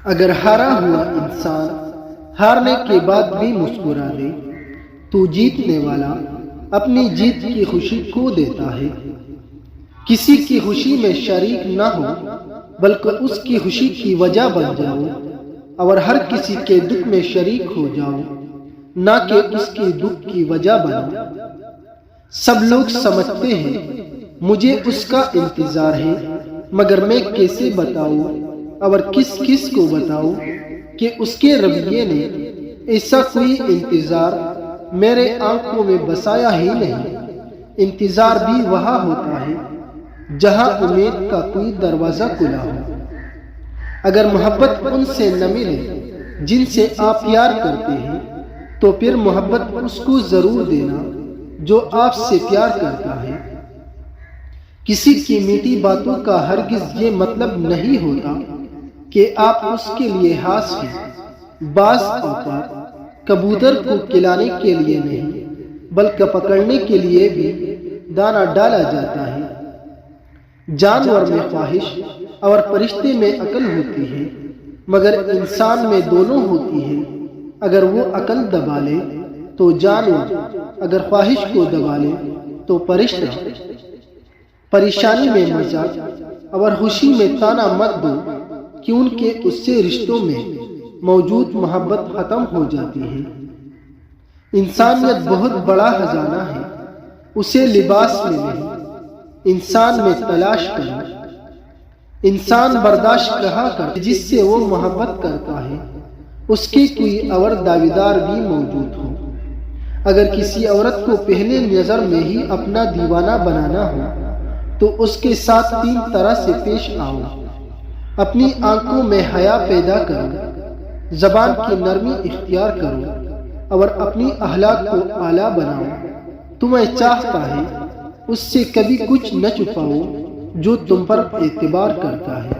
اگر ہارا ہوا انسان ہارنے کے بعد بھی مسکرا دے تو جیتنے والا اپنی جیت کی خوشی کھو دیتا ہے۔ کسی کی خوشی میں شریک نہ ہو بلکہ اس کی خوشی کی وجہ بن جاؤ، اور ہر کسی کے دکھ میں شریک ہو جاؤ، نہ کہ اس کی دکھ کی وجہ بنو۔ سب لوگ سمجھتے ہیں مجھے اس کا انتظار ہے، مگر میں کیسے بتاؤں اور کس کس کو بتاؤں کہ اس کے رویے نے ایسا کوئی انتظار میرے آنکھوں میں بسایا ہی نہیں۔ انتظار بھی وہاں ہوتا ہے جہاں امید کا کوئی دروازہ کھلا ہو۔ اگر محبت ان سے نہ ملے جن سے آپ پیار کرتے ہیں تو پھر محبت اس کو ضرور دینا جو آپ سے پیار کرتا ہے۔ کسی کی میٹھی باتوں کا ہرگز یہ مطلب نہیں ہوتا کہ آپ اس کے لیے خاص ہیں۔ بعض اوقات کبوتر کو کھلانے کے لیے نہیں بلکہ پکڑنے کے لیے بھی دانہ ڈالا جاتا ہے۔ جانور میں خواہش اور فرشتے میں عقل ہوتی ہے، مگر انسان میں دونوں ہوتی ہے۔ اگر وہ عقل دبا لے تو جانور، اگر خواہش کو دبا لے تو فرشتہ۔ پریشانی میں مزاج اور خوشی میں تانا مت دو، کیونکہ اس سے رشتوں میں موجود محبت ختم ہو جاتی ہے۔ انسانیت بہت بڑا خزانہ ہے، اسے لباس میں نہیں انسان میں تلاش کرو۔ انسان برداشت کہا کر جس سے وہ محبت کرتا ہے، اس کی کوئی اور دعویدار بھی موجود ہو۔ اگر کسی عورت کو پہلے نظر میں ہی اپنا دیوانہ بنانا ہو تو اس کے ساتھ تین طرح سے پیش آؤ۔ اپنی آنکھوں میں حیا پیدا کرو، زبان کی نرمی اختیار کرو، اور اپنی اخلاق کو اعلیٰ بناؤ۔ تمہیں چاہتا ہے اس سے کبھی کچھ نہ چھپاؤ جو تم پر اعتبار کرتا ہے۔